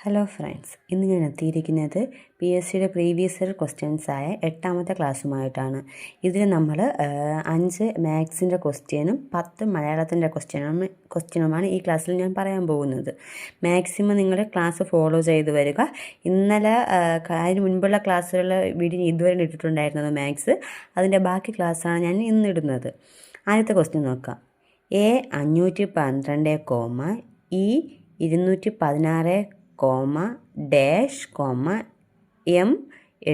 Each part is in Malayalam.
ഹലോ ഫ്രണ്ട്സ്, ഇന്ന് ഞാൻ എത്തിയിരിക്കുന്നത് PSC പ്രീവിയസ് ഇയർ ക്വസ്റ്റ്യൻസായ 8ാമത്തെ ക്ലാസ്സുമായിട്ടാണ്. ഇതിൽ നമ്മൾ 5 മാത്സിൻ്റെ ക്വസ്റ്റ്യനും 10 മലയാളത്തിൻ്റെ ക്വസ്റ്റ്യനുമാണ് ഈ ക്ലാസ്സിൽ ഞാൻ പറയാൻ പോകുന്നത്. മാക്സിമം നിങ്ങൾ ക്ലാസ് ഫോളോ ചെയ്ത് വരിക. ഇന്നലെ അതിന് മുൻപുള്ള ക്ലാസ്സുകളിൽ വീഡിയോ ഇതുവരെ ഇട്ടിട്ടുണ്ടായിരുന്നത് മാത്സ്, അതിൻ്റെ ബാക്കി ക്ലാസ്സാണ് ഞാൻ ഇന്നിടുന്നത്. ആദ്യത്തെ ക്വസ്റ്റ്യൻ നോക്കാം. A 512, E 216, ഡാഷ് M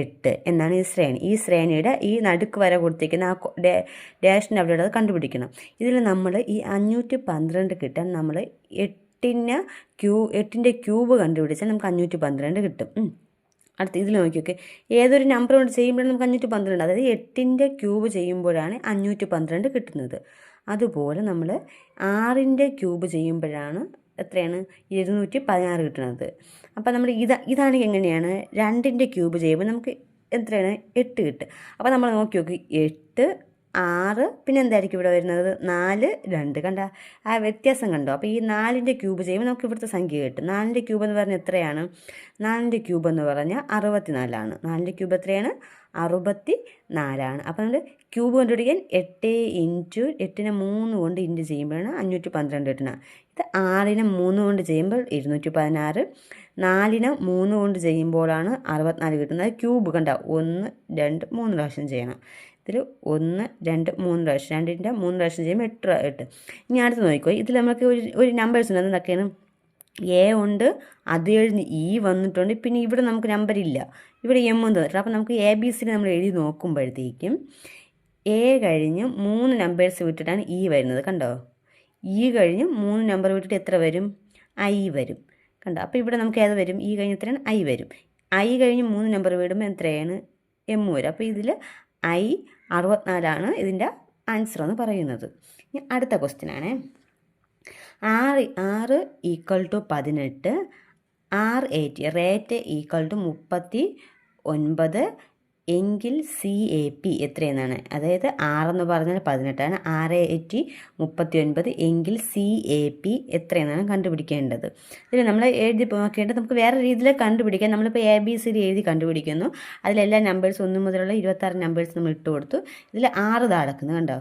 8 എന്നാണ് ഈ ശ്രേണി. ഈ ശ്രേണിയുടെ ഈ നടുക്ക് വരെ കൊടുത്തിരിക്കുന്ന ആ ഡാഷിൻ്റെ അവിടെ അത് കണ്ടുപിടിക്കണം. ഇതിൽ നമ്മൾ ഈ 512 കിട്ടാൻ നമ്മൾ 8ൻ്റെ ക്യൂബ് കണ്ടുപിടിച്ചാൽ നമുക്ക് 512 കിട്ടും. അടുത്ത് ഇതിൽ നോക്കിയൊക്കെ ഏതൊരു നമ്പർ കൊണ്ട് ചെയ്യുമ്പോഴാണ് നമുക്ക് 512, അതായത് 8ൻ്റെ ക്യൂബ് ചെയ്യുമ്പോഴാണ് 512 കിട്ടുന്നത്. അതുപോലെ നമ്മൾ 6ൻ്റെ ക്യൂബ് ചെയ്യുമ്പോഴാണ് എത്രയാണ് 216 കിട്ടുന്നത്. അപ്പോൾ നമ്മൾ ഇതാണ് എങ്ങനെയാണ് 2ൻ്റെ ക്യൂബ് ചെയ്യുമ്പോൾ നമുക്ക് എത്രയാണ് 8 കിട്ടും. അപ്പോൾ നമ്മൾ നോക്കി 8 6 പിന്നെ എന്തായിരിക്കും ഇവിടെ വരുന്നത് 4 2. കണ്ട ആ വ്യത്യാസം കണ്ടോ? അപ്പോൾ ഈ 4ൻ്റെ ക്യൂബ് ചെയ്യുമ്പോൾ നമുക്ക് ഇവിടുത്തെ സംഖ്യ കിട്ടും. 4ൻ്റെ ക്യൂബ് എന്ന് പറഞ്ഞാൽ എത്രയാണ്? 4ൻ്റെ ക്യൂബ് എന്ന് പറഞ്ഞാൽ 64 ആണ്. 4ൻ്റെ ക്യൂബ് എത്രയാണ്? 64. അപ്പോൾ നമ്മൾ ക്യൂബ് കണ്ടുപിടിക്കാൻ 8 × 8നെ 3 കൊണ്ട് ഇൻറ്റു ചെയ്യുമ്പോഴാണ് 512 കിട്ടുന്നത്. ഇത് 6നെ 3 കൊണ്ട് ചെയ്യുമ്പോൾ 216, 4നെ 3 കൊണ്ട് ചെയ്യുമ്പോഴാണ് 64 കിട്ടുന്നത്. ക്യൂബ് കണ്ട 1 2 3 പ്രാവശ്യം ചെയ്യണം. ഇതിൽ 1 2 3 പ്രാവശ്യം, 2ൻ്റെ 3 പ്രാവശ്യം ചെയ്യുമ്പോൾ 8. ഇനി അടുത്ത് നോക്കിക്കോ, ഇതിൽ നമുക്ക് ഒരു നമ്പേഴ്സ് ഉണ്ട്. എന്തൊക്കെയാണ്? A ഉണ്ട്, അത് കഴിഞ്ഞ് E വന്നിട്ടുണ്ട്, പിന്നെ ഇവിടെ നമുക്ക് നമ്പറില്ല, ഇവിടെ M എന്ന് തന്നിട്ടുണ്ട്. അപ്പോൾ നമുക്ക് ABC നമ്മൾ എഴുതി നോക്കുമ്പോഴത്തേക്കും A കഴിഞ്ഞ് 3 നമ്പേഴ്സ് വിട്ടിട്ടാണ് E വരുന്നത്. കണ്ടോ? E കഴിഞ്ഞ് 3 നമ്പർ വിട്ടിട്ട് എത്ര വരും? I വരും. കണ്ടോ? അപ്പോൾ ഇവിടെ നമുക്ക് ഏത് വരും? E കഴിഞ്ഞ് എത്രയാണ്? I വരും. I കഴിഞ്ഞ് 3 നമ്പർ വിടുമ്പോൾ എത്രയാണ്? M വരും. അപ്പോൾ ഇതിൽ I 64 ഇതിൻ്റെ ആൻസർ എന്ന് പറയുന്നത്. ഇനി അടുത്ത ക്വസ്റ്റ്യനാണ്. 6 = 18, 680 റേറ്റ് = 39 എങ്കിൽ CAP എത്രയെന്നാണ്? അതായത് 6 എന്ന് പറഞ്ഞാൽ 18ആണ്, 680 39 എങ്കിൽ CAP എത്രയെന്നാണ് കണ്ടുപിടിക്കേണ്ടത്. ഇതിൽ നമ്മൾ എഴുതി നോക്കേണ്ടത് നമുക്ക് വേറെ രീതിയിൽ കണ്ടുപിടിക്കാം. നമ്മളിപ്പോൾ ABCD എഴുതി കണ്ടുപിടിക്കുന്നു. അതിലെല്ലാ നമ്പേഴ്സ് 1 മുതലുള്ള 26 നമ്പേഴ്സ് നമ്മൾ ഇട്ട് കൊടുത്തു. ഇതിൽ 6 താടക്കുന്നു. കണ്ടോ?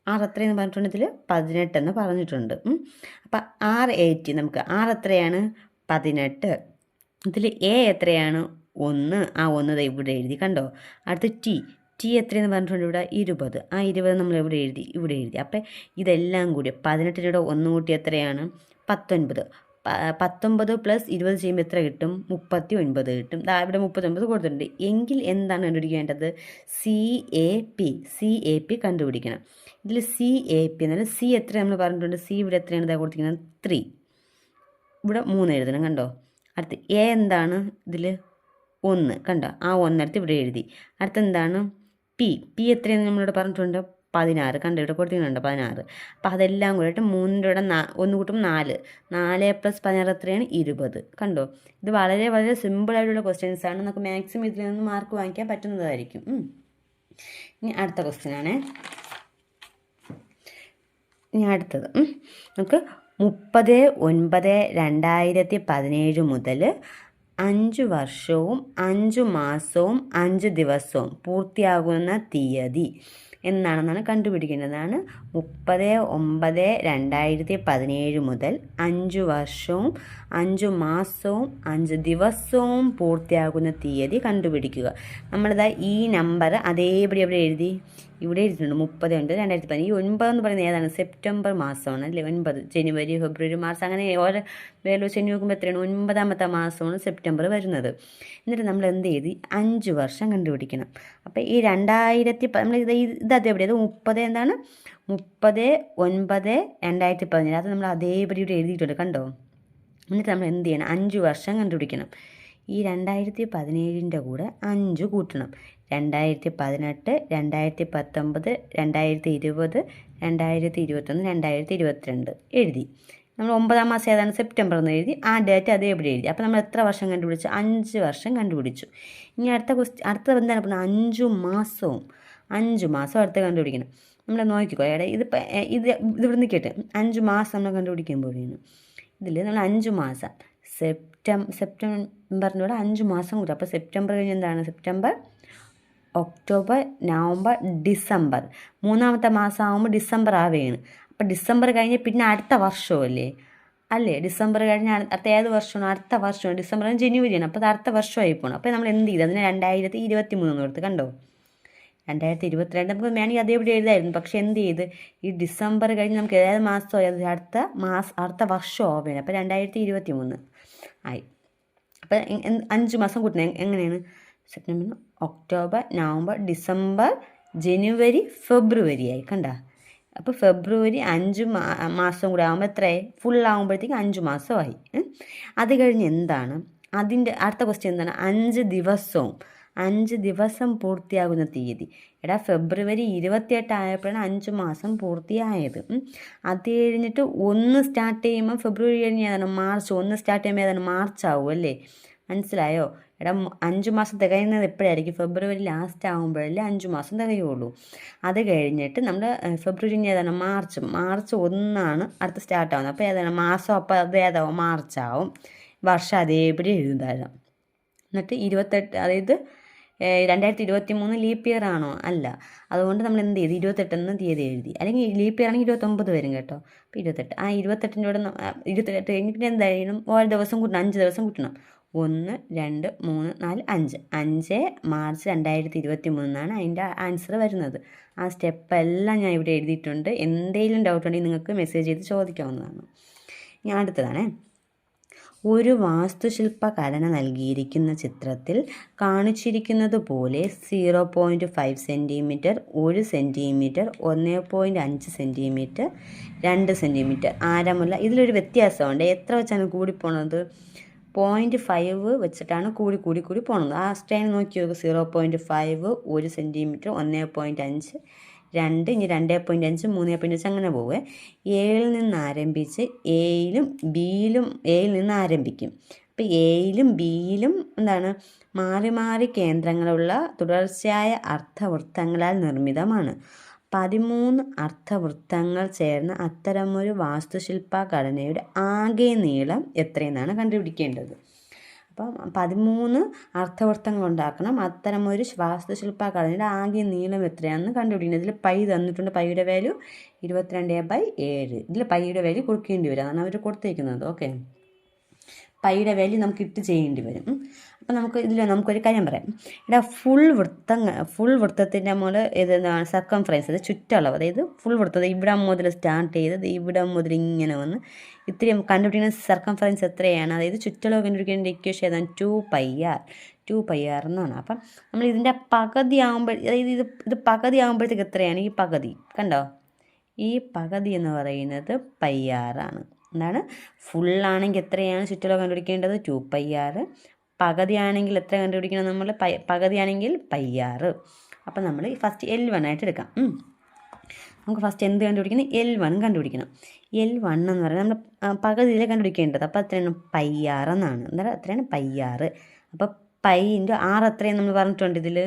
6 എത്രയെന്ന് പറഞ്ഞിട്ടുണ്ട്? ഇതിൽ 18 എന്ന് പറഞ്ഞിട്ടുണ്ട്. അപ്പം 680 നമുക്ക് 6 എത്രയാണ്? 18. ഇതിൽ A എത്രയാണ്? 1. ആ 1 ഇവിടെ എഴുതി. കണ്ടോ? അടുത്ത് T എത്രയെന്ന് പറഞ്ഞിട്ടുണ്ട്? ഇവിടെ 20. ആ 20 നമ്മൾ ഇവിടെ എഴുതി. അപ്പം ഇതെല്ലാം കൂടി 18 1 കൂട്ടി എത്രയാണ്? 19. 19 + 20 ചെയ്യുമ്പോൾ എത്ര കിട്ടും? 39 കിട്ടും. ഇവിടെ 39 കൊടുത്തിട്ടുണ്ട്. എങ്കിൽ എന്താണ് കണ്ടുപിടിക്കേണ്ടത്? CAP കണ്ടുപിടിക്കണം. ഇതിൽ CAP എന്നാൽ C എത്ര നമ്മൾ പറഞ്ഞിട്ടുണ്ട്? C ഇവിടെ എത്രയാണ് ഇതാ കൊടുത്തിരിക്കുന്നത്? 3. ഇവിടെ 3 എഴുതണം. കണ്ടോ? അടുത്ത് A എന്താണ്? ഇതിൽ 1. കണ്ടോ? ആ 1 അടുത്ത് ഇവിടെ എഴുതി. അടുത്ത് എന്താണ്? P എത്രയെന്ന് നമ്മളിവിടെ പറഞ്ഞിട്ടുണ്ട്? 16. കണ്ടോ? ഇവിടെ കൊടുത്തിട്ടുണ്ട് 16. അപ്പോൾ അതെല്ലാം കൂടിയിട്ട് 3ൻ്റെ കൂടെ 1 കൂട്ടും 4. 4 + 16 എത്രയാണ്? 20. കണ്ടോ? ഇത് വളരെ വളരെ സിമ്പിളായിട്ടുള്ള ക്വസ്റ്റ്യൻസാണ്. നമുക്ക് മാക്സിമം ഇതിൽ നിന്ന് മാർക്ക് വാങ്ങിക്കാൻ പറ്റുന്നതായിരിക്കും. ഇനി അടുത്ത ക്വസ്റ്റ്യനാണ്. ഇനി അടുത്തത് നമുക്ക് 30/9/2017 മുതൽ 5 വർഷവും 5 മാസവും 5 ദിവസവും പൂർത്തിയാകുന്ന തീയതി എന്നാണെന്നാണ് കണ്ടുപിടിക്കേണ്ടതാണ്. 30/9/2017 മുതൽ 5 വർഷവും 5 മാസവും 5 ദിവസവും പൂർത്തിയാകുന്ന തീയതി കണ്ടുപിടിക്കുക. നമ്മളിതാ ഈ നമ്പർ അതേപടി എവിടെ എഴുതി? ഇവിടെ എഴുതിയിട്ടുണ്ട് 30/9/2017. ഈ 9 എന്ന് പറയുന്നത് ഏതാണ്? സെപ്റ്റംബർ മാസമാണ് അല്ലേ? 9 ജനുവരി ഫെബ്രുവരി മാർച്ച് അങ്ങനെ ഓരോ വേല ശനി നോക്കുമ്പോൾ എത്രയാണ്? 9ാമത്തെ മാസമാണ് സെപ്റ്റംബർ വരുന്നത്. എന്നിട്ട് നമ്മൾ എന്ത് ചെയ്ത് 5 വർഷം കണ്ടുപിടിക്കണം. അപ്പോൾ ഈ 2000 നമ്മൾ ഇത് അതേപടി അത് 30 എന്താണ് 30/9/2017 അത് നമ്മൾ അതേപടി ഇവിടെ എഴുതിയിട്ടുണ്ട്. കണ്ടോ? എന്നിട്ട് നമ്മൾ എന്ത് ചെയ്യണം? 5 വർഷം കണ്ടുപിടിക്കണം. ഈ 2017ൻ്റെ കൂടെ 5 കൂട്ടണം. 2018 2019 2020 2021 2022 എഴുതി. നമ്മൾ 9ാം മാസം ഏതാണ്? സെപ്റ്റംബർ എന്ന് എഴുതി. ആ ഡേറ്റ് അതേപടി എഴുതി. അപ്പോൾ നമ്മൾ എത്ര വർഷം കണ്ടുപിടിച്ചു? 5 വർഷം കണ്ടുപിടിച്ചു. ഇനി അടുത്ത എന്താണ് പറഞ്ഞത്? 5 മാസം അടുത്ത് കണ്ടുപിടിക്കണം. നമ്മൾ നോക്കിക്കോ. ഇത് ഇവിടെ നിൽക്കട്ടെ. 5 മാസം നമ്മൾ കണ്ടുപിടിക്കുമ്പോഴാണ് ഇതിൽ നമ്മൾ 5 മാസം സെപ്റ്റംബറിൻ്റെ കൂടെ 5 മാസം കൂടി. അപ്പോൾ സെപ്റ്റംബർ കഴിഞ്ഞ് എന്താണ്? September, October, November, December. 3ാമത്തെ മാസം ആകുമ്പോൾ ഡിസംബർ ആവുകയാണ്. അപ്പോൾ ഡിസംബർ കഴിഞ്ഞ് പിന്നെ അടുത്ത വർഷമല്ലേ അല്ലേ? ഡിസംബർ കഴിഞ്ഞ് അടുത്ത ഏത് വർഷമാണ്? അടുത്ത വർഷമാണ്. ഡിസംബർ ജനുവരിയാണ്. അപ്പോൾ അത് അടുത്ത വർഷമായി പോകണം. അപ്പോൾ നമ്മൾ എന്ത് ചെയ്തു? അതിന് 2023 കൊടുത്ത്. കണ്ടോ? 2022 നമുക്ക് വേണമെങ്കിൽ അതേപടി എഴുതായിരുന്നു. പക്ഷെ എന്ത് ചെയ്ത്? ഈ ഡിസംബർ കഴിഞ്ഞ് നമുക്ക് ഏത് മാസമോ അത് അടുത്ത വർഷം ആവുകയാണ്. അപ്പോൾ 2023 ആയി. അപ്പോൾ 5 മാസം കൂട്ടണം. എങ്ങനെയാണ്? സെപ്റ്റംബർ, ഒക്ടോബർ, നവംബർ, ഡിസംബർ, ജനുവരി, ഫെബ്രുവരി ആയി. കണ്ട? അപ്പോൾ ഫെബ്രുവരി 5 മാസം കൂടെ ആകുമ്പോൾ എത്രയായി? ഫുൾ ആകുമ്പോഴത്തേക്ക് 5 മാസമായി. അത് കഴിഞ്ഞ് എന്താണ്? അതിൻ്റെ അടുത്ത ക്വസ്റ്റ്യൻ എന്താണ്? 5 ദിവസം പൂർത്തിയാകുന്ന തീയതി. ഫെബ്രുവരി 28 ആയപ്പോഴാണ് 5 മാസം പൂർത്തിയായത്. അത് കഴിഞ്ഞിട്ട് 1 സ്റ്റാർട്ട് ചെയ്യുമ്പോൾ ഫെബ്രുവരി കഴിഞ്ഞ് ഏതാണ്? മാർച്ച്. 1 സ്റ്റാർട്ട് ചെയ്യുമ്പോൾ ഏതാണ്? മാർച്ച് ആവും അല്ലേ? മനസ്സിലായോ? 5 മാസം തികയുന്നത് എപ്പോഴായിരിക്കും? ഫെബ്രുവരി ലാസ്റ്റ് ആകുമ്പോഴല്ലേ 5 മാസം തികയുള്ളൂ. അത് കഴിഞ്ഞിട്ട് നമ്മൾ ഫെബ്രുവരി ഏതാണ്? മാർച്ച് 1 അടുത്ത് സ്റ്റാർട്ട് ആവുന്നത്. അപ്പോൾ ഏതാണ് മാസം? അപ്പോൾ അത് ഏതാവും? മാർച്ചാവും. വർഷം അതേപടി എഴുതാം. എന്നിട്ട് 28, അതായത് 2023 ലീപ്പ് ഇയർ ആണോ? അല്ല. അതുകൊണ്ട് നമ്മൾ എന്ത് ചെയ്തു? 28 തീയതി എഴുതി. അല്ലെങ്കിൽ ലീപ്പ് ഇയർ ആണെങ്കിൽ 29 വരും കേട്ടോ. അപ്പോൾ 28. ആ 28ൻ്റെ കൂടെ 28 കഴിഞ്ഞിട്ട് എന്തായാലും ഓരോ ദിവസം കൂട്ടണം. 5 ദിവസം കൂട്ടണം. 1, 2, 3, 4, 5. 5 മാർച്ച് 2023 അതിൻ്റെ ആൻസർ വരുന്നത്. ആ സ്റ്റെപ്പെല്ലാം ഞാൻ ഇവിടെ എഴുതിയിട്ടുണ്ട്. എന്തെങ്കിലും ഡൗട്ട് ഉണ്ടെങ്കിൽ നിങ്ങൾക്ക് മെസ്സേജ് ചെയ്ത് ചോദിക്കാവുന്നതാണ്. ഞാൻ അടുത്തതാണേ. ഒരു വാസ്തുശില്പകലന നൽകിയിരിക്കുന്ന ചിത്രത്തിൽ കാണിച്ചിരിക്കുന്നത് പോലെ 0.5 സെൻറ്റിമീറ്റർ, 1 സെൻറ്റിമീറ്റർ, 1.5 സെൻറ്റിമീറ്റർ, 2 സെൻറ്റിമീറ്റർ ആരമുള്ള, ഇതിലൊരു വ്യത്യാസമുണ്ട്. എത്ര വെച്ചാണ് കൂടിപ്പോണത്? 0.5 വെച്ചിട്ടാണ് കൂടി പോകുന്നത്. ആ സ്ട്രെയിൻ നോക്കി നോക്കുക. 0.5, 1 സെൻറ്റിമീറ്റർ, 1.5, 2, ഇനി 2.5, 3.5 അങ്ങനെ പോവേ. എയിൽ നിന്ന് ആരംഭിച്ച് എയിലും നിന്ന് ആരംഭിക്കും. അപ്പോൾ എയിലും ബിയിലും എന്താണ്? മാറി കേന്ദ്രങ്ങളുള്ള തുടർച്ചയായ അർദ്ധവൃത്തങ്ങളാൽ നിർമ്മിതമാണ്. 13 അർദ്ധവൃത്തങ്ങൾ ചേർന്ന അത്തരമൊരു വാസ്തുശില്പഘടനയുടെ ആകെ നീളം എത്രയെന്നാണ് കണ്ടുപിടിക്കേണ്ടത്. അപ്പം 13 അർദ്ധവൃത്തങ്ങൾ ഉണ്ടാക്കണം. അത്തരമൊരു വാസ്തുശില്പഘടനയുടെ ആകെ നീളം എത്രയാണെന്ന് കണ്ടുപിടിക്കുന്നത്. ഇതിൽ പൈ തന്നിട്ടുണ്ട്. പൈയുടെ വാല്യൂ 22/7. ഇതിൽ പൈയുടെ വാല്യൂ കൊടുക്കേണ്ടി വരും. അതാണ് അവർ കൊടുത്തേക്കുന്നത്. ഓക്കെ, പൈയുടെ വാല്യൂ നമുക്ക് ഇട്ട് ചെയ്യേണ്ടി വരും. അപ്പം നമുക്കൊരു കാര്യം പറയാം. ഫുൾ വൃത്തത്തിൻ്റെ മുകളിൽ ഏതാണ്? സർക്കംഫറൻസ്, അത് ചുറ്റളവ്. അതായത് ഫുൾ വൃത്തം ഇവിടെ മുതൽ സ്റ്റാർട്ട് ചെയ്തത് ഇവിടെ മുതൽ ഇങ്ങനെ വന്ന് ഇത്രയും കണ്ടുപിടിക്കുന്ന സർക്കംഫറൻസ് എത്രയാണ്? അതായത് ചുറ്റളവ് കണ്ടുപിടിക്കേണ്ട ഇക്വേഷൻ ഏതാണ്? 2πr എന്നാണ്. അപ്പം നമ്മൾ ഇതിൻ്റെ പകുതി ആകുമ്പോൾ, അതായത് ഇത് പകുതി ആകുമ്പോഴത്തേക്ക് എത്രയാണ്? ഈ പകുതി കണ്ടോ? ഈ പകുതി എന്ന് പറയുന്നത് πr ആണ്. എന്താണ്? ഫുള്ളാണെങ്കിൽ എത്രയാണ് ചുറ്റളവ് കണ്ടുപിടിക്കേണ്ടത്? 2πr. പകുതിയാണെങ്കിൽ എത്ര കണ്ടുപിടിക്കണം നമ്മൾ? പകുതിയാണെങ്കിൽ πr. അപ്പം നമ്മൾ ഫസ്റ്റ് L1 ആയിട്ട് എടുക്കാം. നമുക്ക് ഫസ്റ്റ് എന്ത് കണ്ടുപിടിക്കണം? L1 കണ്ടുപിടിക്കണം. L1 എന്ന് പറയുന്നത് നമ്മൾ പകുതിയിൽ കണ്ടുപിടിക്കേണ്ടത്. അപ്പോൾ എത്രയാണ്? πr എന്നാണ്. എന്താ എത്രയാണ്? πr. അപ്പോൾ π × r എത്രയാണ് നമ്മൾ പറഞ്ഞിട്ടുണ്ട്? ഇതിൽ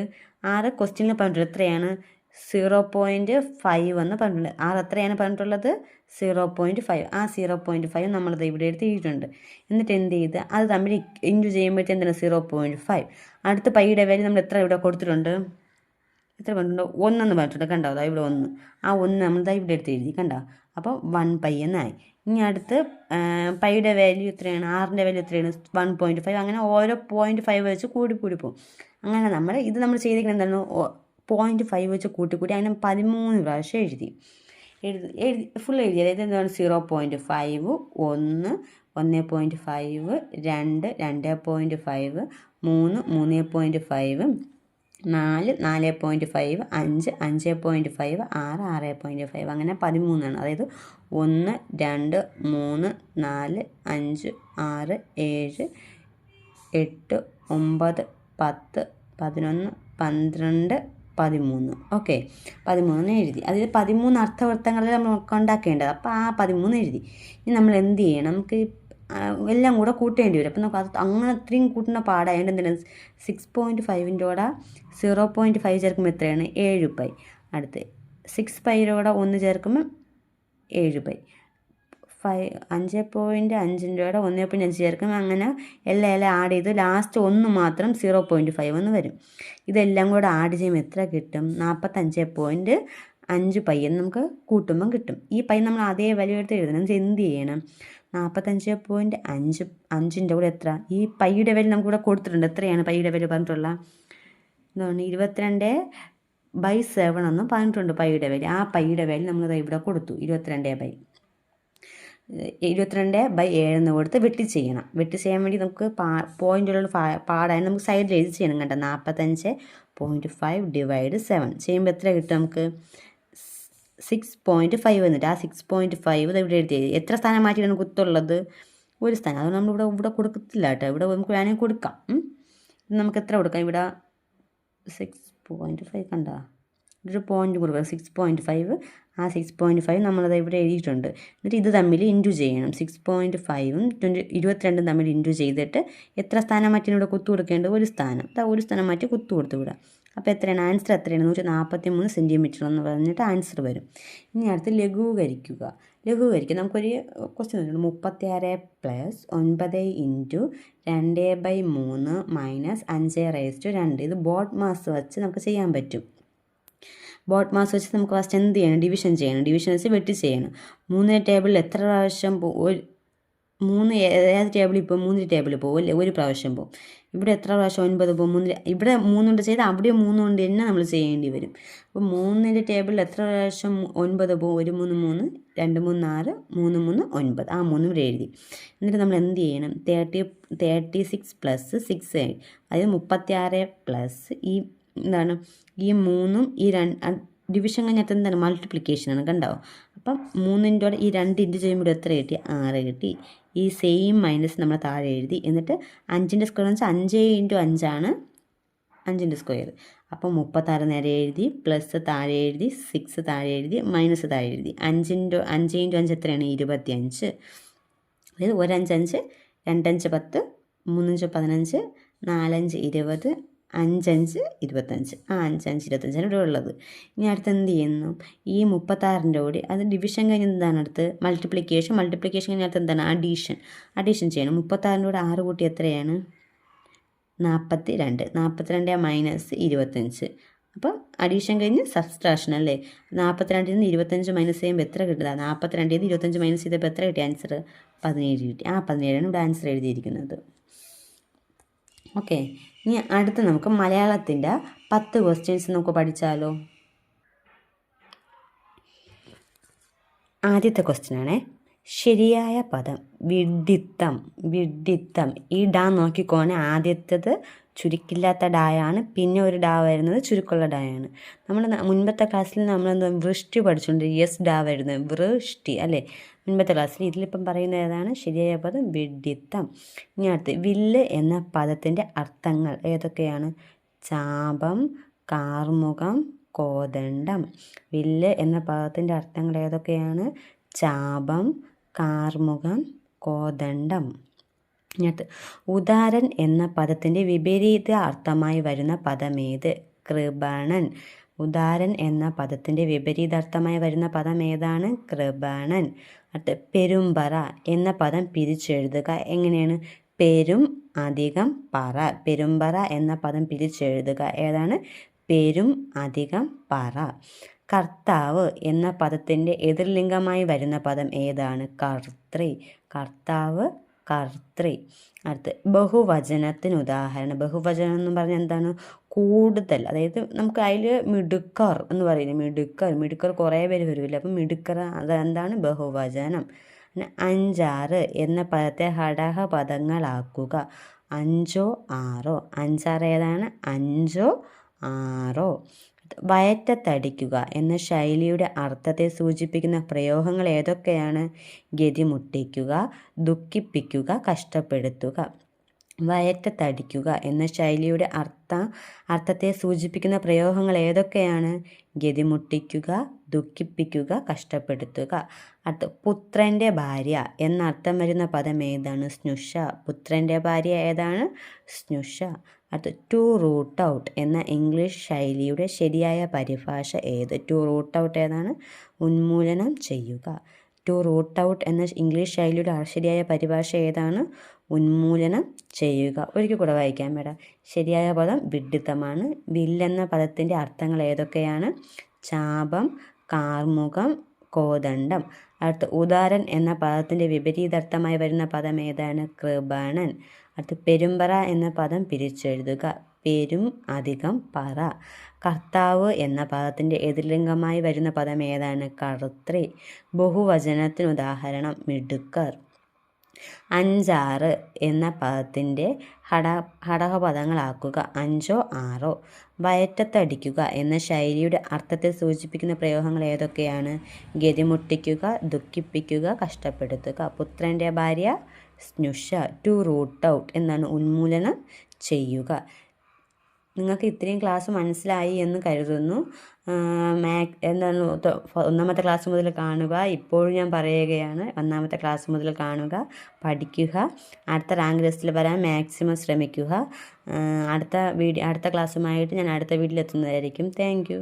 r ക്വസ്റ്റ്യനിൽ പറഞ്ഞിട്ടുണ്ട്. എത്രയാണ്? 0.5 എന്ന് പറഞ്ഞിട്ടുണ്ട്. r എത്രയാണ് പറഞ്ഞിട്ടുള്ളത്? 0.5. ആ 0.5 നമ്മളത് ഇവിടെ എഴുതിയിട്ടുണ്ട്. എന്നിട്ട് എന്ത് ചെയ്ത് അത് തമ്മിൽ ഇൻറ്റു ചെയ്യുമ്പോഴത്തെ എന്താണ്? 0.5. അടുത്ത പൈയുടെ വാല്യൂ നമ്മൾ എത്ര ഇവിടെ കൊടുത്തിട്ടുണ്ട്? എത്ര പറഞ്ഞിട്ടുണ്ട്? 1 എന്ന് പറഞ്ഞിട്ടുണ്ട്. കണ്ടോ? അതാ ഇവിടെ 1. ആ 1 നമ്മൾ ഇവിടെ എടുത്ത് എഴുതി. കണ്ടോ? അപ്പോൾ 1π എന്നായി. ഇനി അടുത്ത് പൈയുടെ വാല്യൂ എത്രയാണ്? ആറിൻ്റെ വാല്യൂ എത്രയാണ്? 1.5. അങ്ങനെ ഓരോ 0.5 വെച്ച് കൂടി പോകും. അങ്ങനെ നമ്മൾ ചെയ്തിരിക്കുന്നത് എന്താണ്? 0.5 വെച്ച് കൂട്ടി അങ്ങനെ 13 പ്രാവശ്യം എഴുതി ഫുൾ എഴുതി. അതായത് എന്താണ്? 0.5, 1, 1.5, 2, 2.5, 3, 3.5, 4, 4.5, 5, 5.5, 6, 6.5 അങ്ങനെ 13 അതായത് 1, 2, 3, 4, 5, 6, 7, 8, 9, 10, 11, 12, 13. ഓക്കെ, 13 എഴുതി. അതിൽ 13 അർത്ഥവൃത്തങ്ങളിൽ നമ്മൾ ഉണ്ടാക്കേണ്ടത്. അപ്പോൾ ആ 13 എഴുതി. ഇനി നമ്മൾ എന്ത് ചെയ്യണം? നമുക്ക് എല്ലാം കൂടെ കൂട്ടേണ്ടി വരും. അപ്പോൾ നമുക്ക് അത് അങ്ങനെ അത്രയും കൂട്ടുന്ന പാടായതുകൊണ്ട് എന്താണ്? 6.5ൻ്റെ കൂടെ 0.5 ചേർക്കുമ്പോൾ എത്രയാണ്? 7π. അടുത്ത് 6πയുടെ കൂടെ 1 ചേർക്കുമ്പോൾ 7π. 5.5 1.5 ചേർക്കും. അങ്ങനെ എല്ലാം ആഡ് ചെയ്ത് ലാസ്റ്റ് 1 മാത്രം 0.5 എന്ന് വരും. ഇതെല്ലാം കൂടെ ആഡ് ചെയ്യുമ്പോൾ എത്ര കിട്ടും? 45.5 പൈ എന്ന് നമുക്ക് കൂട്ടുമ്പം കിട്ടും. ഈ പൈ നമ്മൾ അതേ വാല്യൂ എടുത്ത് എഴുതണം. എന്ത് ചെയ്യണം? 45.5 കൂടെ എത്ര? ഈ പൈയുടെ വാല്യൂ നമുക്ക് ഇവിടെ കൊടുത്തിട്ടുണ്ട്. എത്രയാണ് പൈയുടെ വാല്യൂ പറഞ്ഞിട്ടുള്ള? എന്താണ്? 22/7 എന്ന് പറഞ്ഞിട്ടുണ്ട് പൈയുടെ വാല്യൂ. ആ പൈയുടെ വാല്യൂ നമ്മൾ ഇവിടെ കൊടുത്തു. 22/7 എന്ന് കൊടുത്ത് വെട്ടി ചെയ്യണം. വെട്ടി ചെയ്യാൻ വേണ്ടി നമുക്ക് പോയിന്റുള്ള പാടാൻ നമുക്ക് സൈഡിൽ എഴുതി ചെയ്യണം. കണ്ട 45.5 / 7 ചെയ്യുമ്പോൾ എത്ര കിട്ടും നമുക്ക്? 6.5 എന്നിട്ട് ആ 6.5 ഇവിടെ എഴുതി. എത്ര സ്ഥാനം മാറ്റിയാണ് കുത്തുള്ളത്? ഒരു സ്ഥാനം. അത് നമ്മളിവിടെ കൊടുക്കത്തില്ല കേട്ടോ. ഇവിടെ നമുക്ക് വേണമെങ്കിൽ കൊടുക്കാം. നമുക്ക് എത്ര കൊടുക്കാം? ഇവിടെ 6.5 കണ്ട ഒരു പോയിന്റ് കൊടുക്കുക. 6.5. ആ 6.5 നമ്മളത് ഇവിടെ എഴുതിയിട്ടുണ്ട്. എന്നിട്ട് ഇത് തമ്മിൽ ഇൻറ്റു ചെയ്യണം. 6.5ഉം 22 തമ്മിൽ ഇൻറ്റു ചെയ്തിട്ട് എത്ര സ്ഥാനം മാറ്റി ഇവിടെ കുത്തു കൊടുക്കേണ്ടത്? ഒരു സ്ഥാനം. ഒരു സ്ഥാനം മാറ്റി കുത്തു കൊടുത്തു വിടാം. അപ്പോൾ എത്രയാണ്? ആൻസർ എത്രയാണ്? 143 സെൻറ്റിമീറ്റർ എന്ന് പറഞ്ഞിട്ട് ആൻസർ വരും. ഇനി അടുത്ത് ലഘൂകരിക്കുക. നമുക്കൊരു ക്വസ്റ്റ്യൻ തന്നിട്ടുണ്ട്. 36 + 9 × 2/3 - 5/2. ഇത് ബോട്ട് മാസ് വെച്ച് നമുക്ക് ചെയ്യാൻ പറ്റും. ബോട്ട് മാസ് വെച്ച് നമുക്ക് ഫസ്റ്റ് എന്ത് ചെയ്യണം? ഡിവിഷൻ ചെയ്യണം. ഡിവിഷൻ വെച്ച് വെട്ടി ചെയ്യണം. 3 ടേബിളിൽ എത്ര പ്രാവശ്യം പോകും? 3 ഏത് ടേബിളിൽ പോകും? 3 ടേബിളിൽ പോകും അല്ലേ? ഒരു പ്രാവശ്യം പോകും. ഇവിടെ എത്ര പ്രാവശ്യം? 9 പോകും. 3 ഇവിടെ 3 കൊണ്ട് ചെയ്ത് അവിടെ 3 കൊണ്ട് തന്നെ നമ്മൾ ചെയ്യേണ്ടി വരും. അപ്പോൾ 3 ടേബിളിൽ എത്ര പ്രാവശ്യം 9 പോകും? 1 3 3 2 3 6 3 3 9. ആ 3 ഇവിടെ എഴുതി. എന്നിട്ട് നമ്മൾ എന്ത് ചെയ്യണം? 36 + 6 അതായത് 36 പ്ലസ് ഈ എന്താണ് ഈ 3ഉം ഈ 2 ഡിവിഷൻ കഴിഞ്ഞാൽ എന്താണ്? മൾട്ടിപ്ലിക്കേഷനാണ്. കണ്ടോ? അപ്പം 3ൻ്റെ ഈ 2 ഇൻറ്റു ചെയ്യുമ്പോൾ എത്ര കിട്ടി? 6 കിട്ടി. ഈ സെയിം മൈനസ് നമ്മൾ താഴെ എഴുതി. എന്നിട്ട് 5ൻ്റെ സ്ക്വയർ എന്ന് വെച്ചാൽ 5 × 5 ആണ് 5ൻ്റെ സ്ക്വയർ. അപ്പം 36 നേരെ എഴുതി, പ്ലസ് താഴെ എഴുതി, 6 താഴെ എഴുതി, മൈനസ് താഴെ എഴുതി. 5 × 5 എത്രയാണ്? 25. അതായത് 1 5 5, 2 5 10, 3 5 15, 4 5 20, 5 5 25. ആ 5 5 25 ഇവിടെ ഉള്ളത്. ഇനി അടുത്ത് എന്ത് ചെയ്യുന്നു? ഈ 36ൻ്റെ കൂടി അത് ഡിവിഷൻ കഴിഞ്ഞ് എന്താണ് അടുത്ത്? മൾട്ടിപ്ലിക്കേഷൻ കഴിഞ്ഞ അടുത്ത് എന്താണ്? അഡീഷൻ ചെയ്യണം. 36ൻ്റെ കൂടെ 6 കൂട്ടി എത്രയാണ്? 42. 42 മൈനസ് 25. അപ്പം അഡീഷൻ കഴിഞ്ഞ് സബ്സ്ട്രാക്ഷൻ അല്ലേ? 42ൽ നിന്ന് 25 മൈനസ് ചെയ്യുമ്പോൾ എത്ര കിട്ടുക? 42ൽ നിന്ന് 25 മൈനസ് ചെയ്തപ്പോൾ എത്ര കിട്ടി? ആൻസർ 17 കിട്ടി. ആ 17ആണ് ഇവിടെ ആൻസർ എഴുതിയിരിക്കുന്നത്. ഓക്കെ. ഇനി അടുത്ത് നമുക്ക് മലയാളത്തിൻ്റെ 10 ക്വസ്റ്റ്യൻസ് നമുക്ക് പഠിച്ചാലോ? ആദ്യത്തെ ക്വസ്റ്റ്യനാണേ. ശരിയായ പദം വിഡിത്തം. ഈ ഡാ നോക്കിക്കോണേ. ആദ്യത്തേത് ചുരുക്കില്ലാത്ത ഡായാണ്. പിന്നെ ഒരു ഡാ വരുന്നത് ചുരുക്കമുള്ള ഡായാണ്. നമ്മൾ മുൻപത്തെ ക്ലാസ്സിൽ നമ്മളെന്താ വൃഷ്ടി പഠിച്ചുകൊണ്ട് ഡാ വരുന്നത് വൃഷ്ടി അല്ലേ? മുൻപത്തെ ക്ലാസ്സിൽ. ഇതിലിപ്പം പറയുന്നത് ഏതാണ്? ശരിയായ പദം വിഡിത്തം. ഇനി അടുത്ത് വില്ല് എന്ന പദത്തിൻ്റെ അർത്ഥങ്ങൾ ഏതൊക്കെയാണ്? ചാപം, കാർമുകം, കോദണ്ഡം. വില്ല് എന്ന പദത്തിൻ്റെ അർത്ഥങ്ങൾ ഏതൊക്കെയാണ്? ചാപം, കാർമുകം, കോദണ്ഡം. അടുത്ത് ഉദാരൻ എന്ന പദത്തിൻ്റെ വിപരീത അർത്ഥമായി വരുന്ന പദമേത്? കൃപണൻ. ഉദാരൻ എന്ന പദത്തിൻ്റെ വിപരീതാർത്ഥമായി വരുന്ന പദം ഏതാണ്? കൃപണൻ. അടുത്ത് പെരുമ്പറ എന്ന പദം പിരിച്ചെഴുതുക. എങ്ങനെയാണ്? പെരും അധികം പറ. പെരുമ്പറ എന്ന പദം പിരിച്ചെഴുതുക. ഏതാണ്? പെരും അധികം പറ. കർത്താവ് എന്ന പദത്തിൻ്റെ എതിർലിംഗമായി വരുന്ന പദം ഏതാണ്? കർത്തൃ. കർത്താവ്, കർത്തൃ. അടുത്ത് ബഹുവചനത്തിന് ഉദാഹരണം. ബഹുവചനം എന്ന് പറഞ്ഞാൽ എന്താണ്? കൂടുതൽ. അതായത് നമുക്ക് അതിൽ മിടുക്കർ എന്ന് പറയുന്നത്. മിടുക്കർ കുറേ പേര് വരുമല്ലോ. അപ്പം മിടുക്കർ അതെന്താണ്? ബഹുവചനം. പിന്നെ 5 6 എന്ന പദത്തെ ഘടക പദങ്ങളാക്കുക. 5 6. 5 6 ഏതാണ്? 5 6. വയറ്റത്തടിക്കുക എന്ന ശൈലിയുടെ അർത്ഥത്തെ സൂചിപ്പിക്കുന്ന പ്രയോഗങ്ങൾ ഏതൊക്കെയാണ്? ഗതിമുട്ടിക്കുക, ദുഃഖിപ്പിക്കുക, കഷ്ടപ്പെടുത്തുക. വയറ്റത്തടിക്കുക എന്ന ശൈലിയുടെ അർത്ഥത്തെ സൂചിപ്പിക്കുന്ന പ്രയോഗങ്ങൾ ഏതൊക്കെയാണ്? ഗതിമുട്ടിക്കുക, ദുഃഖിപ്പിക്കുക, കഷ്ടപ്പെടുത്തുക. അടുത്ത് പുത്രൻ്റെ ഭാര്യ എന്നർത്ഥം വരുന്ന പദം ഏതാണ്? സ്നുഷ. പുത്രൻ്റെ ഭാര്യ ഏതാണ്? സ്നുഷ. അടുത്ത് ടു റൂട്ട് ഔട്ട് എന്ന ഇംഗ്ലീഷ് ശൈലിയുടെ ശരിയായ പരിഭാഷ ഏത്? ടു റൂട്ട് ഔട്ട് ഏതാണ്? ഉന്മൂലനം ചെയ്യുക. ടു റൂട്ട് ഔട്ട് എന്ന ഇംഗ്ലീഷ് ശൈലിയുടെ ശരിയായ പരിഭാഷ ഏതാണ്? ഉന്മൂലനം ചെയ്യുക. ഒരിക്കൽ കൂടെ വായിക്കാം മേഡം. ശരിയായ പദം വിഡ്ഢിത്തമാണ്. വില്ലെന്ന പദത്തിൻ്റെ അർത്ഥങ്ങൾ ഏതൊക്കെയാണ്? ചാപം, കാർമുകം, കോദണ്ഡം. അടുത്ത ഉദാരൻ എന്ന പദത്തിൻ്റെ വിപരീതാർത്ഥമായി വരുന്ന പദം ഏതാണ്? കൃപണൻ. അടുത്ത് പെരുമ്പറ എന്ന പദം പിരിച്ചെഴുതുക. പെരും അധികം പറ. കർത്താവ് എന്ന പദത്തിൻ്റെ എതിർലിംഗമായി വരുന്ന പദം ഏതാണ്? കർത്തൃ. ബഹുവചനത്തിന് ഉദാഹരണം മിടുക്കർ. അഞ്ചാറ് എന്ന പദത്തിൻ്റെ ഘടകപദങ്ങളാക്കുക. അഞ്ചോ ആറോ. വയറ്റത്തടിക്കുക എന്ന ശൈലിയുടെ അർത്ഥത്തെ സൂചിപ്പിക്കുന്ന പ്രയോഗങ്ങൾ ഏതൊക്കെയാണ്? ഗതിമുട്ടിക്കുക, ദുഃഖിപ്പിക്കുക, കഷ്ടപ്പെടുത്തുക. പുത്രൻ്റെ ഭാര്യ സ്നുഷ. ടു റൂട്ട് ഔട്ട് എന്നാണ് ഉന്മൂലനം ചെയ്യുക. നിങ്ങൾക്ക് ഇത്രയും ക്ലാസ് മനസ്സിലായി എന്ന് കരുതുന്നു. എന്താണ് ഒന്നാമത്തെ ക്ലാസ് മുതൽ കാണുക. ഇപ്പോഴും ഞാൻ പറയുകയാണ്, ഒന്നാമത്തെ ക്ലാസ് മുതൽ കാണുക, പഠിക്കുക. അടുത്ത റാങ്ക് ലിസ്റ്റിൽ വരാൻ മാക്സിമം ശ്രമിക്കുക. അടുത്ത ക്ലാസ്സുമായിട്ട് ഞാൻ അടുത്ത വീഡിയോയിൽ എത്തുന്നതായിരിക്കും. Thank you.